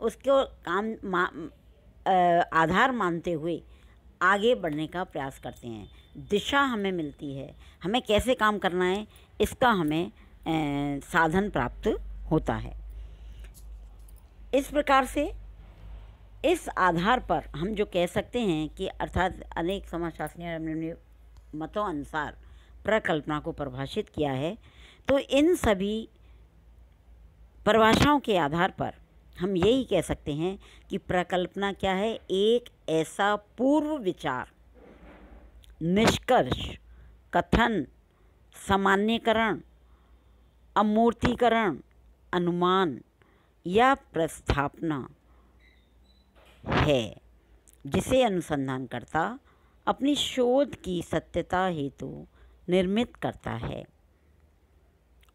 उसको आधार मानते हुए आगे बढ़ने का प्रयास करते हैं। दिशा हमें मिलती है, हमें कैसे काम करना है इसका हमें साधन प्राप्त होता है। इस प्रकार से इस आधार पर हम जो कह सकते हैं कि अर्थात अनेक समाजशास्त्रियों ने मतों अनुसार प्रकल्पना को परिभाषित किया है, तो इन सभी परिभाषाओं के आधार पर हम यही कह सकते हैं कि प्रकल्पना क्या है? एक ऐसा पूर्व विचार, निष्कर्ष, कथन, सामान्यकरण, अमूर्तीकरण, अनुमान या प्रस्थापना है जिसे अनुसंधानकर्ता अपनी शोध की सत्यता हेतु निर्मित करता है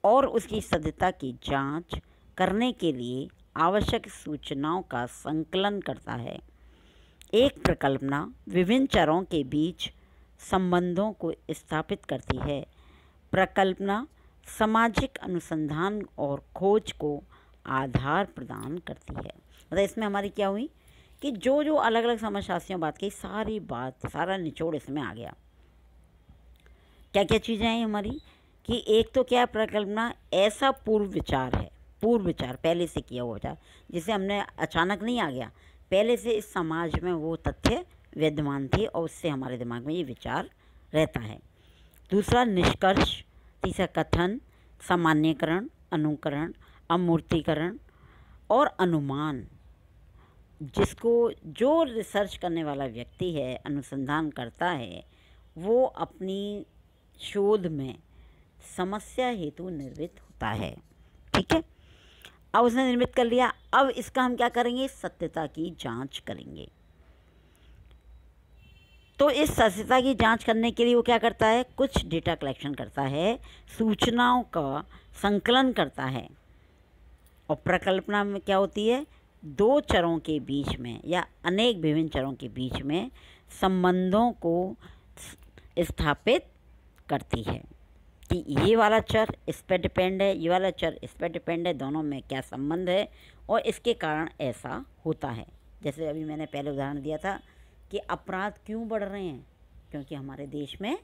और उसकी सत्यता की जांच करने के लिए आवश्यक सूचनाओं का संकलन करता है। एक प्रकल्पना विभिन्न चरों के बीच संबंधों को स्थापित करती है। प्रकल्पना सामाजिक अनुसंधान और खोज को आधार प्रदान करती है। मतलब इसमें हमारी क्या हुई कि जो जो अलग अलग समाजशास्त्रियों बात की, सारा निचोड़ इसमें आ गया। क्या क्या चीज़ें हैं हमारी कि एक तो क्या प्रकल्पना ऐसा पूर्व विचार है, पूर्व विचार पहले से किया हुआ विचार, जिसे हमने अचानक नहीं आ गया, पहले से इस समाज में वो तथ्य विद्यमान थे और उससे हमारे दिमाग में ये विचार रहता है। दूसरा निष्कर्ष, तीसरा कथन, सामान्यकरण, अनुकरण, अमूर्तीकरण और अनुमान, जिसको जो रिसर्च करने वाला व्यक्ति है, अनुसंधान करता है, वो अपनी शोध में समस्या हेतु निर्मित होता है। ठीक है, अब उसने निर्मित कर लिया, अब इसका हम क्या करेंगे? सत्यता की जांच करेंगे। तो इस सत्यता की जांच करने के लिए वो क्या करता है? कुछ डेटा कलेक्शन करता है, सूचनाओं का संकलन करता है। और प्रकल्पना में क्या होती है? दो चरों के बीच में या अनेक विभिन्न चरों के बीच में संबंधों को स्थापित करती है कि ये वाला चर इस पर डिपेंड है, ये वाला चर इस पर डिपेंड है, दोनों में क्या संबंध है और इसके कारण ऐसा होता है। जैसे अभी मैंने पहले उदाहरण दिया था कि अपराध क्यों बढ़ रहे हैं? क्योंकि हमारे देश में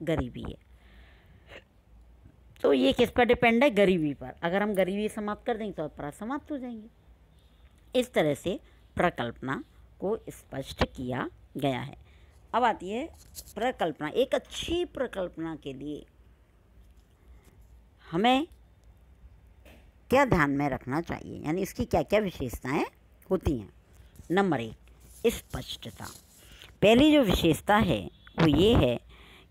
गरीबी है। तो ये किस पर डिपेंड है? गरीबी पर। अगर हम गरीबी समाप्त कर देंगे तो अपराध समाप्त हो जाएंगे। इस तरह से प्रकल्पना को स्पष्ट किया गया है। अब आती है प्रकल्पना। एक अच्छी प्रकल्पना के लिए हमें क्या ध्यान में रखना चाहिए, यानी इसकी क्या क्या विशेषताएं होती हैं? नंबर 1, स्पष्टता। पहली जो विशेषता है वो ये है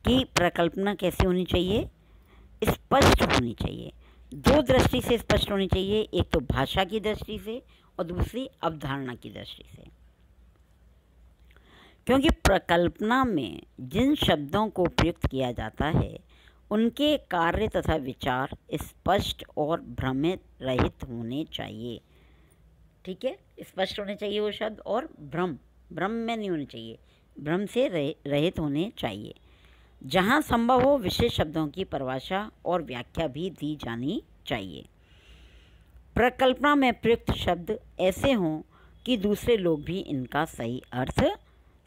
कि प्रकल्पना कैसी होनी चाहिए? स्पष्ट होनी चाहिए। दो दृष्टि से स्पष्ट होनी चाहिए, एक तो भाषा की दृष्टि से और दूसरी अवधारणा की दृष्टि से। क्योंकि प्रकल्पना में जिन शब्दों को प्रयुक्त किया जाता है उनके कार्य तथा विचार स्पष्ट और भ्रमित रहित होने चाहिए। ठीक है, स्पष्ट होने चाहिए वो शब्द और भ्रम में नहीं होने चाहिए, भ्रम से रहित होने चाहिए। जहाँ संभव हो विशेष शब्दों की परिभाषा और व्याख्या भी दी जानी चाहिए। प्रकल्पना में प्रयुक्त शब्द ऐसे हों कि दूसरे लोग भी इनका सही अर्थ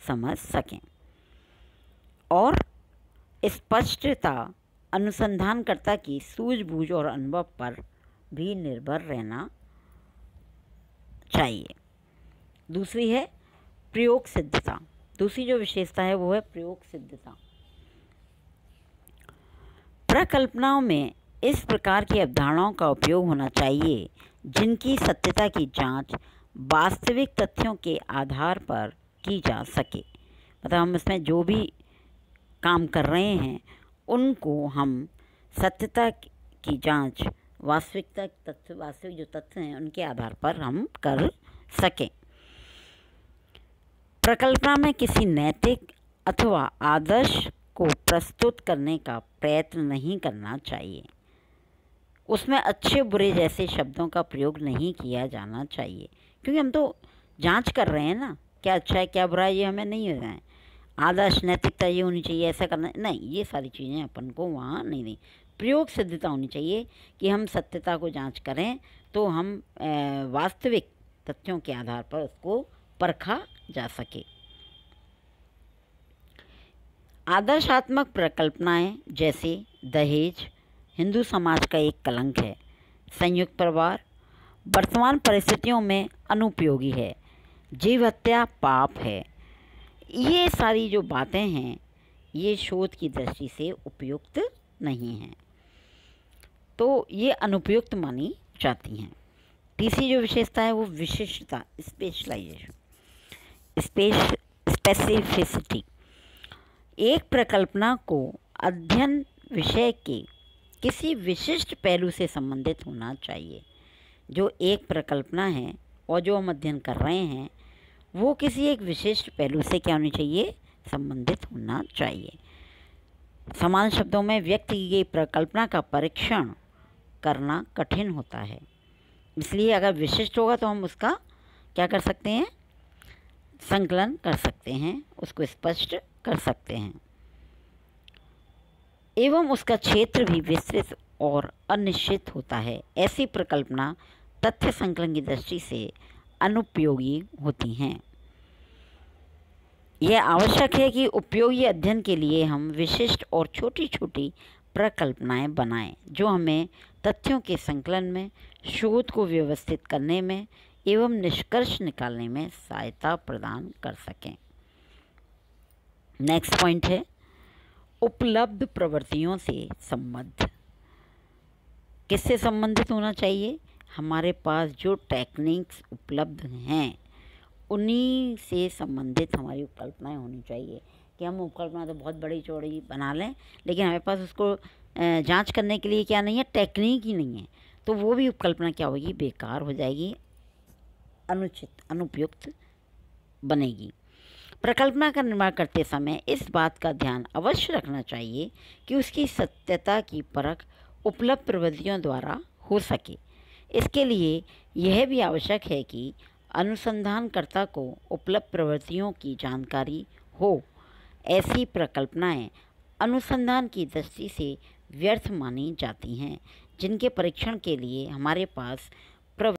समझ सकें। और स्पष्टता अनुसंधानकर्ता की सूझबूझ और अनुभव पर भी निर्भर रहना चाहिए। दूसरी है प्रयोग सिद्धता। दूसरी जो विशेषता है वो है प्रयोग सिद्धता। प्रकल्पनाओं में इस प्रकार की अवधारणाओं का उपयोग होना चाहिए जिनकी सत्यता की जांच वास्तविक तथ्यों के आधार पर की जा सके। मतलब हम इसमें जो भी काम कर रहे हैं उनको हम सत्यता की जांच वास्तविक जो तथ्य हैं उनके आधार पर हम कर सकें। प्रकल्पना में किसी नैतिक अथवा आदर्श को प्रस्तुत करने का प्रयत्न नहीं करना चाहिए। उसमें अच्छे बुरे जैसे शब्दों का प्रयोग नहीं किया जाना चाहिए, क्योंकि हम तो जांच कर रहे हैं ना, क्या अच्छा है क्या बुरा है ये हमें नहीं होना है। आदर्श नैतिकता ये होनी चाहिए, ऐसा करना नहीं, ये सारी चीज़ें अपन को वहाँ नहीं। प्रयोग सिद्धता होनी चाहिए कि हम सत्यता को जांच करें तो हम वास्तविक तथ्यों के आधार पर उसको परखा जा सके। आदर्शात्मक परिकल्पनाएं जैसे दहेज हिंदू समाज का एक कलंक है, संयुक्त परिवार वर्तमान परिस्थितियों में अनुपयोगी है, जीव हत्या पाप है, ये सारी जो बातें हैं ये शोध की दृष्टि से उपयुक्त नहीं हैं, तो ये अनुपयुक्त मानी जाती हैं। तीसरी जो विशेषता है वो विशिष्टता, स्पेशलाइजेशन, स्पेसिफिसिटी। एक परिकल्पना को अध्ययन विषय के किसी विशिष्ट पहलू से संबंधित होना चाहिए। जो एक परिकल्पना है और जो हम अध्ययन कर रहे हैं वो किसी एक विशिष्ट पहलू से क्या होनी चाहिए, संबंधित होना चाहिए। समान शब्दों में व्यक्त की गई परिकल्पना का परीक्षण करना कठिन होता है, इसलिए अगर विशिष्ट होगा तो हम उसका क्या कर सकते हैं, संकलन कर सकते हैं, उसको स्पष्ट कर सकते हैं, एवं उसका क्षेत्र भी विस्तृत और अनिश्चित होता है। ऐसी परिकल्पना तथ्य संकलन की दृष्टि से अनुपयोगी होती हैं। यह आवश्यक है कि उपयोगी अध्ययन के लिए हम विशिष्ट और छोटी छोटी परिकल्पनाएं बनाएं, जो हमें तथ्यों के संकलन में, शोध को व्यवस्थित करने में एवं निष्कर्ष निकालने में सहायता प्रदान कर सकें। नेक्स्ट पॉइंट है उपलब्ध प्रवृत्तियों से संबद्ध। किससे संबंधित होना चाहिए, हमारे पास जो टेक्निक्स उपलब्ध हैं उन्हीं से संबंधित हमारी उपकल्पनाएं होनी चाहिए। कि हम उपकल्पना तो बहुत बड़ी चौड़ी बना लें लेकिन हमारे पास उसको जांच करने के लिए क्या नहीं है, टेक्निक ही नहीं है, तो वो भी उपकल्पना क्या होगी, बेकार हो जाएगी, अनुचित, अनुपयुक्त बनेगी। प्रकल्पना का निर्माण करते समय इस बात का ध्यान अवश्य रखना चाहिए कि उसकी सत्यता की परख उपलब्ध प्रविधियों द्वारा हो सके। इसके लिए यह भी आवश्यक है कि अनुसंधानकर्ता को उपलब्ध प्रवृत्तियों की जानकारी हो। ऐसी प्रकल्पनाएं अनुसंधान की दृष्टि से व्यर्थ मानी जाती हैं, जिनके परीक्षण के लिए हमारे पास